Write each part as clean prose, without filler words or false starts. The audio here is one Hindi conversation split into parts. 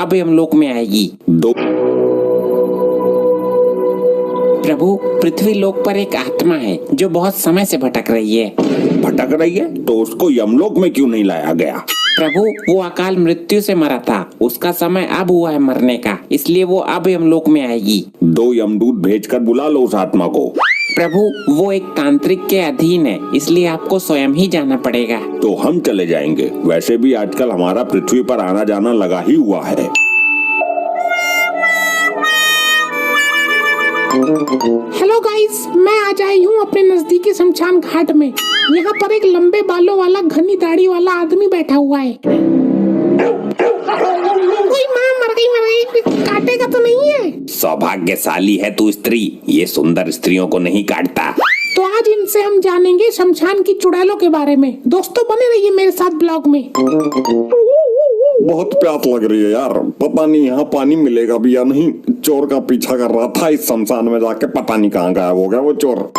अब यमलोक में आएगी। दो प्रभु, पृथ्वी लोक पर एक आत्मा है जो बहुत समय से भटक रही है। भटक रही है तो उसको यमलोक में क्यों नहीं लाया गया? प्रभु, वो अकाल मृत्यु से मरा था, उसका समय अब हुआ है मरने का, इसलिए वो अब यमलोक में आएगी। 2 यमदूत भेजकर बुला लो उस आत्मा को। प्रभु, वो एक तांत्रिक के अधीन है, इसलिए आपको स्वयं ही जाना पड़ेगा। तो हम चले जाएंगे, वैसे भी आजकल हमारा पृथ्वी पर आना जाना लगा ही हुआ है। हेलो गाइस, मैं आज आई हूँ अपने नजदीकी शमशान घाट में। यहाँ पर एक लंबे बालों वाला घनी दाढ़ी वाला आदमी बैठा हुआ है। कोई माँ मर गई, काटेगा तो नहीं है? सौभाग्यशाली है तू स्त्री, ये सुंदर स्त्रियों को नहीं काटता। तो आज इनसे हम जानेंगे शमशान की चुड़ैलों के बारे में। दोस्तों बने रहिए मेरे साथ ब्लॉग में। बहुत प्यास लग रही है यार, पता नहीं यहाँ पानी मिलेगा भी या नहीं। चोर का पीछा कर रहा था इस शमशान में जाके, पता नहीं कहाँ गायब हो गया वो चोर।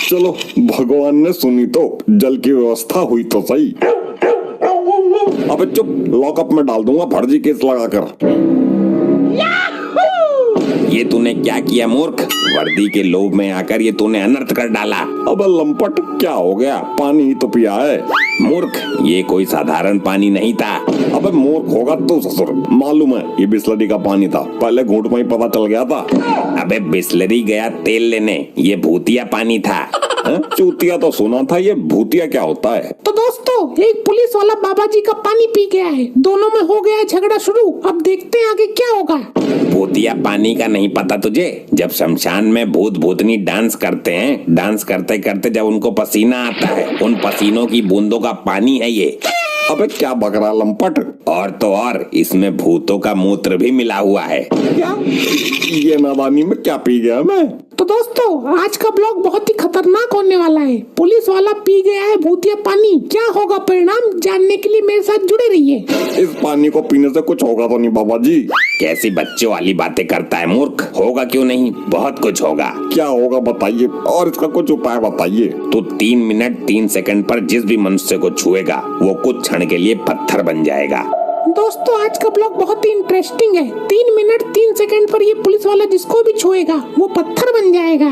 चलो, भगवान ने सुनी तो जल की व्यवस्था हुई तो सही। अबे चुप, लॉकअप में डाल दूंगा फर्जी केस लगाकर। ये तूने क्या किया मूर्ख? वर्दी के लोभ में आकर ये तूने अनर्थ कर डाला। अबे लंपट, क्या हो गया? पानी ही तो पिया है। मूर्ख, ये कोई साधारण पानी नहीं था। अबे मूर्ख होगा तू ससुर, मालूम है ये बिस्लरी का पानी था, पहले घूंट में ही पता चल गया था। अबे बिस्लरी गया तेल लेने, ये भूतिया पानी था। चूतिया तो सुना था, ये भूतिया क्या होता है? तो दोस्तों, एक पुलिस वाला बाबा जी का पानी पी गया है, दोनों में हो गया है झगड़ा शुरू। अब देखते हैं आगे क्या होगा। भूतिया पानी का नहीं पता तुझे? जब शमशान में भूत भूतनी डांस करते हैं, डांस करते करते जब उनको पसीना आता है, उन पसीनों की बूंदों का पानी है ये। अबे क्या बकरा लंपट, और तो और इसमें भूतों का मूत्र भी मिला हुआ है। क्या? ये नादानी में क्या पी गया मैं? तो दोस्तों, आज का ब्लॉग बहुत ही खतरनाक होने वाला है। पुलिस वाला पी गया है भूतिया पानी, क्या होगा परिणाम जानने के लिए मेरे साथ जुड़े रहिए। इस पानी को पीने से कुछ होगा तो नहीं बाबा जी? कैसी बच्चों वाली बातें करता है मूर्ख, होगा क्यों नहीं, बहुत कुछ होगा। क्या होगा बताइए, और इसका कुछ उपाय बताइए। तो 3 मिनट 3 सेकंड पर जिस भी मनुष्य को छुएगा वो कुछ क्षण के लिए पत्थर बन जाएगा। दोस्तों, आज का ब्लॉग बहुत ही इंटरेस्टिंग है। 3 मिनट 3 सेकंड पर ये पुलिस वाला जिसको भी छुएगा वो पत्थर बन जाएगा।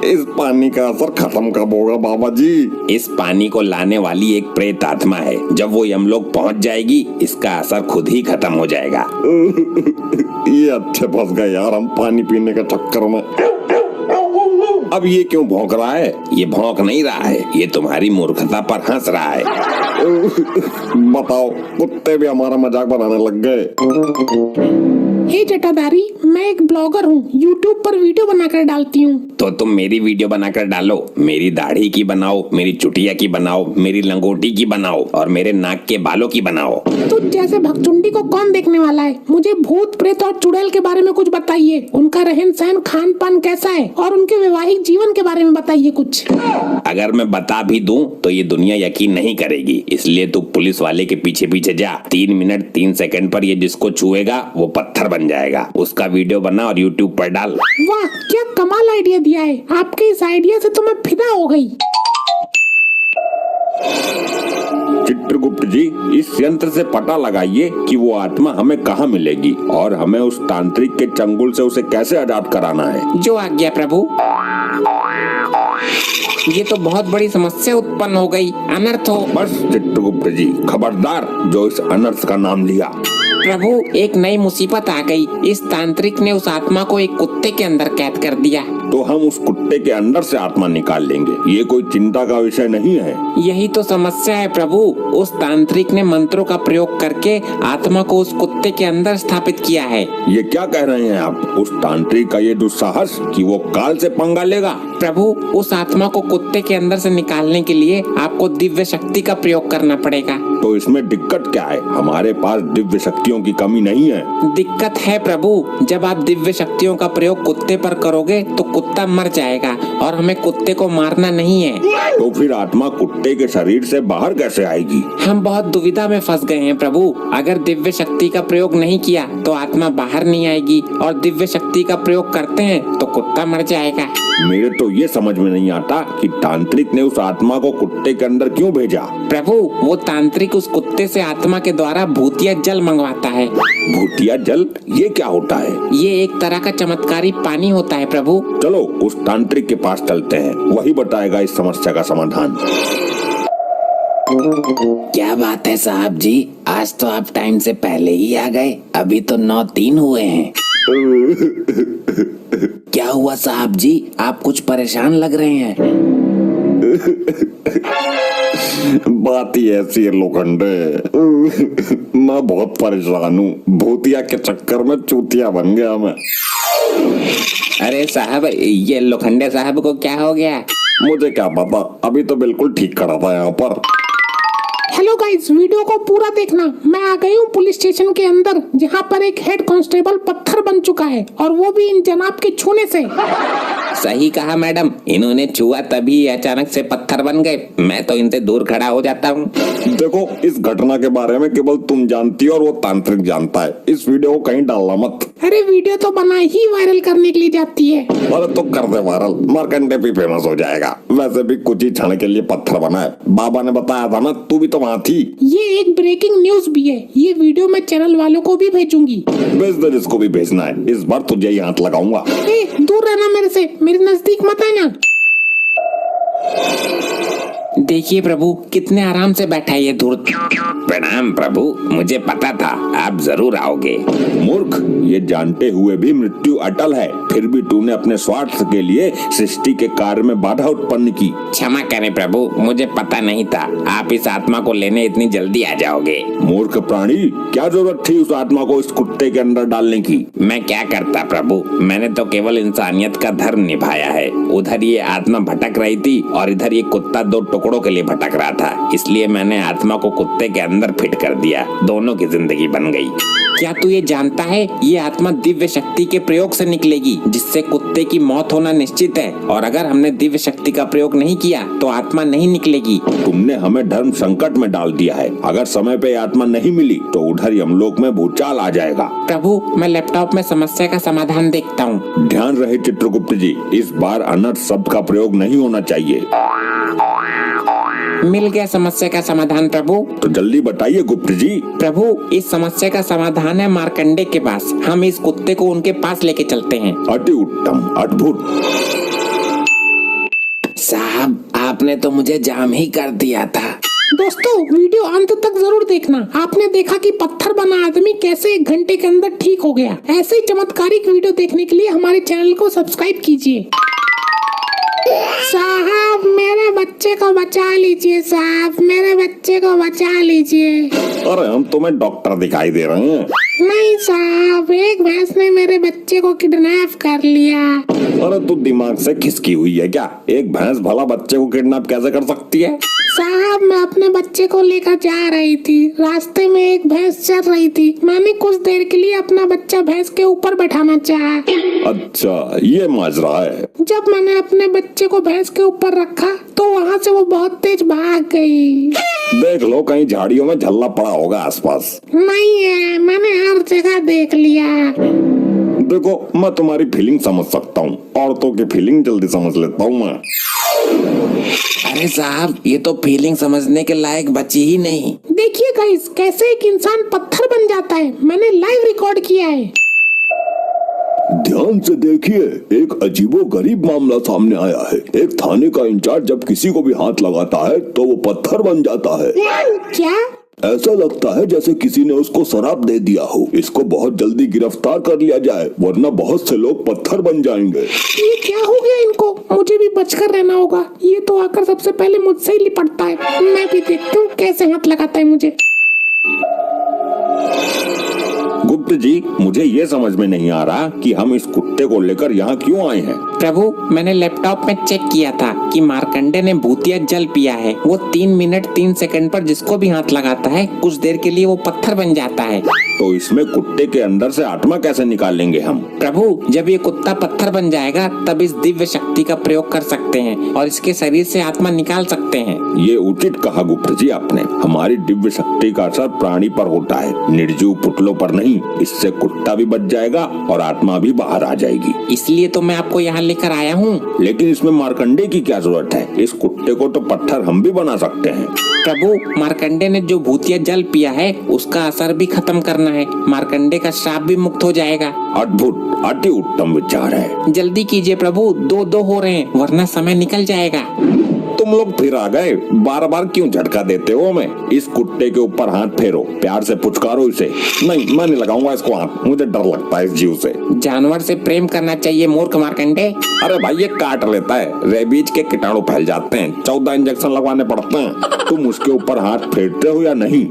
इस पानी का असर खत्म कब होगा बाबा जी? इस पानी को लाने वाली एक प्रेत आत्मा है, जब वो यमलोक पहुंच जाएगी इसका असर खुद ही खत्म हो जाएगा। ये अच्छे फंस गए यार हम पानी पीने के चक्कर में। अब ये क्यों भौंक रहा है? ये भौंक नहीं रहा है, ये तुम्हारी मूर्खता पर हंस रहा है। बताओ, कुत्ते भी हमारा मजाक बनाने लग गए। हे जटाधारी, मैं एक ब्लॉगर हूँ, यूट्यूब पर वीडियो बनाकर डालती हूँ। तो तुम मेरी वीडियो बनाकर डालो, मेरी दाढ़ी की बनाओ, मेरी चुटिया की बनाओ, मेरी लंगोटी की बनाओ और मेरे नाक के बालों की बनाओ। तो जैसे भगचुंडी को कौन देखने वाला है? मुझे भूत प्रेत और चुड़ैल के बारे में कुछ बताइए। उनका रहन सहन खान पान कैसा है और उनके वैवाहिक जीवन के बारे में बताइए कुछ। अगर मैं बता भी दूं तो ये दुनिया यकीन नहीं करेगी, इसलिए तू पुलिस वाले के पीछे पीछे जा। 3 मिनट 3 सेकंड पर ये जिसको छुएगा वो पत्थर बन जाएगा। उसका वीडियो बना और यूट्यूब पर डाल। वाह, क्या कमाल आइडिया दिया है। आपके इस आइडिया से तो मैं फिदा हो गई। चित्रगुप्त जी, इस यंत्र से पता लगाइए कि वो आत्मा हमें कहाँ मिलेगी और हमें उस तांत्रिक के चंगुल से उसे कैसे आजाद कराना है। जो आज्ञा प्रभु। ये तो बहुत बड़ी समस्या उत्पन्न हो गई, अनर्थ हो। बस चित्रगुप्त जी, खबरदार जो इस अनर्थ का नाम लिया। प्रभु, एक नई मुसीबत आ गई। इस तांत्रिक ने उस आत्मा को एक कुत्ते के अंदर कैद कर दिया। तो हम उस कुत्ते के अंदर से आत्मा निकाल लेंगे, ये कोई चिंता का विषय नहीं है। यही तो समस्या है प्रभु। उस तांत्रिक ने मंत्रों का प्रयोग करके आत्मा को उस कुत्ते के अंदर स्थापित किया है। ये क्या कह रहे हैं आप? उस तांत्रिक का ये दुस्साहस कि वो काल से पंगा लेगा। प्रभु, उस आत्मा को कुत्ते के अंदर से निकालने के लिए आपको दिव्य शक्ति का प्रयोग करना पड़ेगा। तो इसमें दिक्कत क्या है? हमारे पास दिव्य शक्तियों की कमी नहीं है। दिक्कत है प्रभु, जब आप दिव्य शक्तियों का प्रयोग कुत्ते पर करोगे तो कुत्ता मर जाएगा और हमें कुत्ते को मारना नहीं है। तो फिर आत्मा कुत्ते के शरीर से बाहर कैसे आएगी? हम बहुत दुविधा में फंस गए हैं प्रभु। अगर दिव्य शक्ति का प्रयोग नहीं किया तो आत्मा बाहर नहीं आएगी और दिव्य शक्ति का प्रयोग करते हैं तो कुत्ता मर जाएगा। मेरे तो ये समझ में नहीं आता कि तांत्रिक ने उस आत्मा को कुत्ते के अंदर क्यों भेजा। प्रभु, वो तांत्रिक उस कुत्ते से आत्मा के द्वारा भूतिया जल मंगवाता है। भूतिया जल, ये क्या होता है? ये एक तरह का चमत्कारी पानी होता है प्रभु। चलो उस तांत्रिक के पास चलते हैं, वही बताएगा इस समस्या का समाधान। क्या बात है साहब जी, आज तो आप टाइम से पहले ही आ गए। अभी तो 9:03 हुए हैं। क्या हुआ साहब जी, आप कुछ परेशान लग रहे हैं। बात ही ऐसी है लोखंडे, मैं बहुत परेशान हूँ। भूतिया के चक्कर में चूतिया बन गया मैं। अरे साहब, ये लोखंडे साहब को क्या हो गया? मुझे क्या पता, अभी तो बिल्कुल ठीक खड़ा था यहाँ पर। हेलो गाइस, वीडियो को पूरा देखना। मैं आ गई हूँ पुलिस स्टेशन के अंदर, जहाँ पर एक हेड कांस्टेबल पत्थर बन चुका है, और वो भी इन जनाब के छूने से। सही कहा मैडम, इन्होंने छुआ तभी अचानक से पत्थर बन गए। मैं तो इनसे दूर खड़ा हो जाता हूँ। देखो, इस घटना के बारे में केवल तुम जानती हो और वो तांत्रिक जानता है। इस वीडियो को कहीं डालना मत। अरे वीडियो तो बना ही वायरल करने के लिए जाती है। अरे तो कर दे वायरल, मार्कंडे भी फेमस हो जाएगा। वैसे भी कुछ ही क्षण के लिए पत्थर बना है, बाबा ने बताया था ना, तू भी तो वहाँ थी। ये एक ब्रेकिंग न्यूज भी है। ये वीडियो मैं चैनल वालों को भी भेजूंगी। भेज दे, जिसको भी भेजना है। इस बार तुझे ही हाथ लगाऊंगा। दूर रहना मेरे से, मेरे नजदीक मत आना। देखिए प्रभु, कितने आराम से बैठा है ये धूर्त। प्रणाम प्रभु, मुझे पता था आप जरूर आओगे। मूर्ख, ये जानते हुए भी मृत्यु अटल है, फिर भी तूने अपने स्वार्थ के लिए सृष्टि के कार्य में बाधा उत्पन्न की। क्षमा करें प्रभु, मुझे पता नहीं था आप इस आत्मा को लेने इतनी जल्दी आ जाओगे। मूर्ख प्राणी, क्या जरूरत थी उस आत्मा को इस कुत्ते के अंदर डालने की? मैं क्या करता प्रभु, मैंने तो केवल इंसानियत का धर्म निभाया है। उधर ये आत्मा भटक रही थी और इधर ये कुत्ता दो टुकड़ों के लिए भटक रहा था, इसलिए मैंने आत्मा को कुत्ते के अंदर फिट कर दिया। दोनों की जिंदगी बन गई। क्या तू ये जानता है, ये आत्मा दिव्य शक्ति के प्रयोग से निकलेगी, जिससे कुत्ते की मौत होना निश्चित है। और अगर हमने दिव्य शक्ति का प्रयोग नहीं किया तो आत्मा नहीं निकलेगी। तुमने हमें धर्म संकट में डाल दिया है। अगर समय पे आत्मा नहीं मिली तो उधर यमलोक में भूचाल आ जाएगा। प्रभु, मैं लैपटॉप में समस्या का समाधान देखता हूँ। ध्यान रहे चित्रगुप्त जी, इस बार अनर्थ शब्द का प्रयोग नहीं होना चाहिए। मिल गया समस्या का समाधान प्रभु। तो जल्दी बताइए गुप्त जी। प्रभु, इस समस्या का समाधान है मार्कंडे के पास। हम इस कुत्ते को उनके पास लेके चलते हैं। अति उत्तम, अद्भुत। साहब, आपने तो मुझे जाम ही कर दिया था। दोस्तों, वीडियो अंत तक जरूर देखना। आपने देखा कि पत्थर बना आदमी कैसे 1 घंटे के अंदर ठीक हो गया। ऐसे ही चमत्कारिक वीडियो देखने के लिए हमारे चैनल को सब्सक्राइब कीजिए। साहब, मेरे बच्चे को बचा लीजिए। साहब, मेरे बच्चे को बचा लीजिए। अरे हम तुम्हें डॉक्टर दिखाई दे रहे हैं। नहीं साहब, एक भैंस ने मेरे बच्चे को किडनैप कर लिया। अरे तू दिमाग से खिसकी हुई है क्या? एक भैंस भला बच्चे को किडनैप कैसे कर सकती है? साहब, मैं अपने बच्चे को लेकर जा रही थी। रास्ते में एक भैंस चल रही थी। मैंने कुछ देर के लिए अपना बच्चा भैंस के ऊपर बैठाना चाहा। अच्छा, ये माजरा है। जब मैंने अपने बच्चे को भैंस के ऊपर रखा तो वहाँ से वो बहुत तेज भाग गई। देख लो, कहीं झाड़ियों में झल्ला पड़ा होगा आसपास। नहीं है, मैंने हर जगह देख लिया। देखो, मैं तुम्हारी फीलिंग समझ सकता हूँ। औरतों की फीलिंग जल्दी समझ लेता हूँ मैं। अरे साहब, ये तो फीलिंग समझने के लायक बची ही नहीं। देखिए गाइस, कैसे एक इंसान पत्थर बन जाता है। मैंने लाइव रिकॉर्ड किया है। ध्यान से देखिए, एक अजीबो गरीब मामला सामने आया है। एक थाने का इंचार्ज जब किसी को भी हाथ लगाता है तो वो पत्थर बन जाता है। क्या? ऐसा लगता है जैसे किसी ने उसको शराब दे दिया हो। इसको बहुत जल्दी गिरफ्तार कर लिया जाए, वरना बहुत से लोग पत्थर बन जाएंगे। ये क्या हो गया इनको? मुझे भी बचकर रहना होगा। ये तो आकर सबसे पहले मुझसे ही लिपटता है। मैं भी देखती हूँ कैसे हाथ लगाता है मुझे। गुप्त जी, मुझे ये समझ में नहीं आ रहा कि हम इस कुत्ते को लेकर यहाँ क्यों आए हैं। प्रभु, मैंने लैपटॉप में चेक किया था कि मार्कंडे ने भूतिया जल पिया है। वो 3 मिनट 3 सेकंड पर जिसको भी हाथ लगाता है कुछ देर के लिए वो पत्थर बन जाता है। तो इसमें कुत्ते के अंदर से आत्मा कैसे निकालेंगे हम? प्रभु, जब ये कुत्ता पत्थर बन जाएगा तब इस दिव्य शक्ति का प्रयोग कर सकते हैं और इसके शरीर से आत्मा निकाल सकते हैं। ये उचित कहा गुप्त जी आपने। हमारी दिव्य शक्ति का असर प्राणी पर होता है, निर्जीव पुतलों पर नहीं। इससे कुत्ता भी बच जाएगा और आत्मा भी बाहर आ जाएगी। इसलिए तो मैं आपको यहाँ लेकर आया हूँ। लेकिन इसमें मार्कंडे की क्या जरूरत है? इस कुत्ते को तो पत्थर हम भी बना सकते हैं। प्रभु, मार्कंडे ने जो भूतिया जल पिया है उसका असर भी खत्म करना है। मार्कंडे का श्राप भी मुक्त हो जाएगा। अद्भुत, अति उत्तम विचार है। जल्दी कीजिए प्रभु, 2-2 हो रहे हैं वरना समय निकल जाएगा। तुम लोग फिर आ गए। बार बार क्यों झटका देते हो? मैं इस कुत्ते के ऊपर हाथ फेरो, प्यार से पुचकारो इसे। नहीं, मैं नहीं लगाऊंगा इसको हाथ, मुझे डर लगता है इस जीव से। जानवर से प्रेम करना चाहिए मूर्ख मार्कंडे। अरे भाई, ये काट लेता है, रेबीज के कीटाणु फैल जाते हैं, 14 इंजेक्शन लगवाने पड़ते हैं। तुम उसके ऊपर हाथ फेरते हो या नहीं?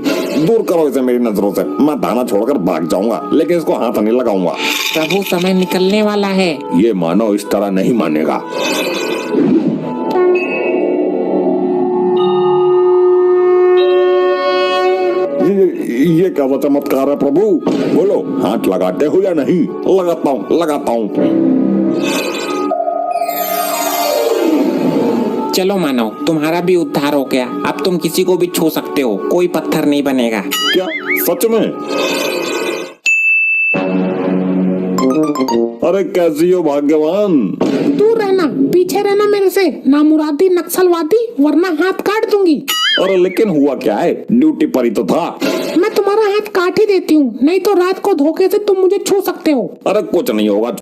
दूर करो इसे मेरी नजरों से। मैं थाना छोड़कर भाग जाऊंगा, लेकिन इसको हाथ नहीं लगाऊंगा। प्रभु, समय निकलने वाला है। ये मानव इस तरह नहीं मानेगा। ये क्या चमत्कार है प्रभु? बोलो, हाथ लगाते हो या नहीं? लगाता हूँ, लगाता हूँ। चलो मानव, तुम्हारा भी उद्धार हो गया। अब तुम किसी को भी छू सकते हो, कोई पत्थर नहीं बनेगा। क्या सच में? अरे कैसी हो भाग्यवान? दूर रहना, पीछे रहना मेरे से, नामुरादी नक्सलवादी, वरना हाथ काट दूंगी। अरे लेकिन हुआ क्या है? ड्यूटी पर ही तो था। मैं तुम्हारा हाथ काट ही देती हूँ, नहीं तो रात को धोखे से तुम मुझे छू सकते हो। अरे कुछ नहीं होगा।